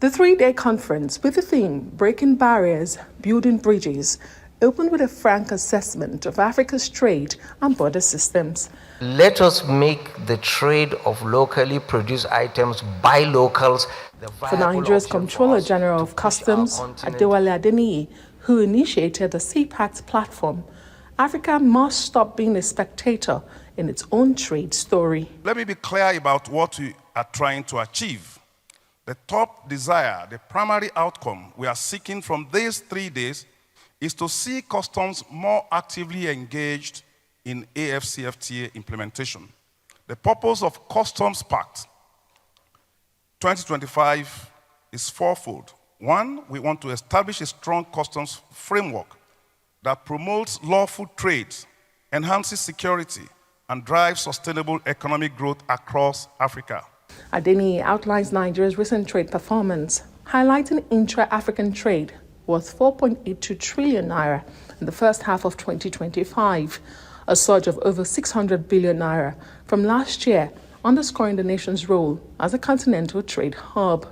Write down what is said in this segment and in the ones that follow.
The three-day conference with the theme Breaking Barriers, Building Bridges opened with a frank assessment of Africa's trade and border systems. Let us make the trade of locally produced items by locals. For Nigeria's Comptroller General of Customs, Adewale Adeniyi, who initiated the CPACT platform, Africa must stop being a spectator in its own trade story. Let me be clear about what we are trying to achieve. The top desire, the primary outcome we are seeking from these 3 days is to see customs more actively engaged in AfCFTA implementation. The purpose of Customs Pact 2025 is fourfold. One, we want to establish a strong customs framework that promotes lawful trade, enhances security, and drives sustainable economic growth across Africa. Adeniyi outlines Nigeria's recent trade performance, highlighting intra-African trade worth 4.82 trillion naira in the first half of 2025, a surge of over 600 billion naira from last year, underscoring the nation's role as a continental trade hub.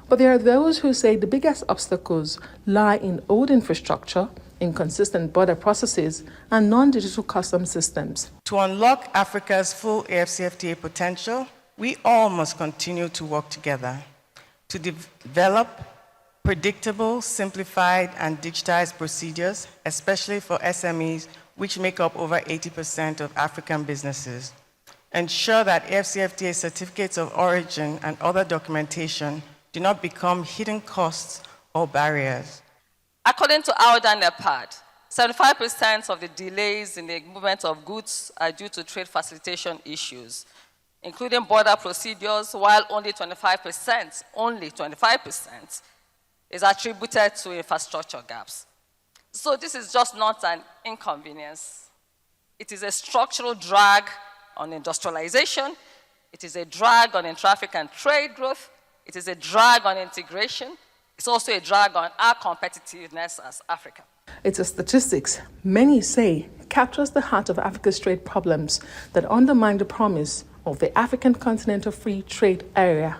But there are those who say the biggest obstacles lie in old infrastructure, inconsistent border processes, and non-digital customs systems. To unlock Africa's full AfCFTA potential, we all must continue to work together to develop predictable, simplified, and digitized procedures, especially for SMEs, which make up over 80% of African businesses. Ensure that AfCFTA certificates of origin and other documentation do not become hidden costs or barriers. According to AUDA and NEPAD, 75% of the delays in the movement of goods are due to trade facilitation issues, including border procedures, while only 25% is attributed to infrastructure gaps. So this is just not an inconvenience. It is a structural drag on industrialization. It is a drag on intra-African trade growth. It is a drag on integration. It's also a drag on our competitiveness as Africa. It's a statistics, many say, captures the heart of Africa's trade problems that undermine the promise of the African Continental Free Trade Area,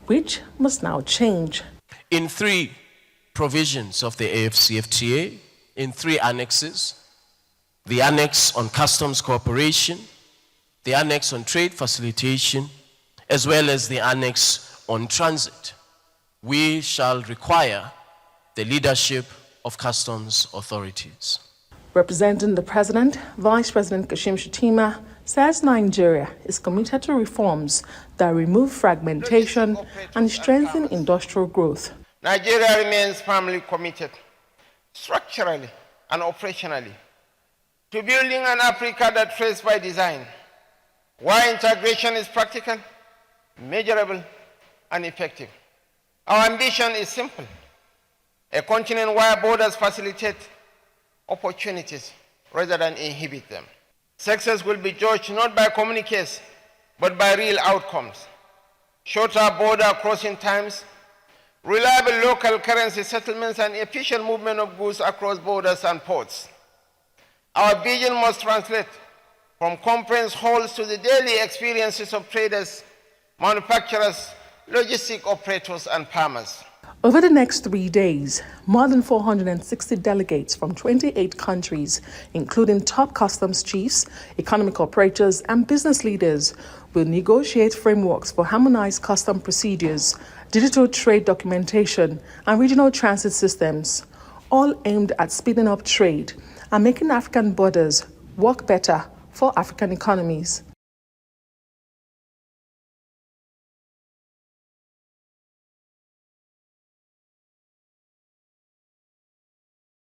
which must now change. In 3 provisions of the AfCFTA, in 3 annexes, the annex on customs cooperation, the annex on trade facilitation, as well as the annex on transit, we shall require the leadership of customs authorities. Representing the President, Vice President Kashim Shettima says Nigeria is committed to reforms that remove fragmentation and strengthen industrial growth. Nigeria remains firmly committed, structurally and operationally, to building an Africa that trades by design, where integration is practical, measurable, and effective. Our ambition is simple: a continent where borders facilitate opportunities rather than inhibit them. Success will be judged not by communiques, but by real outcomes. Shorter border crossing times, reliable local currency settlements, and efficient movement of goods across borders and ports. Our vision must translate from conference halls to the daily experiences of traders, manufacturers, logistic operators, and farmers. Over the next 3 days, more than 460 delegates from 28 countries, including top customs chiefs, economic operators, and business leaders, will negotiate frameworks for harmonized custom procedures, digital trade documentation, and regional transit systems, all aimed at speeding up trade and making African borders work better for African economies.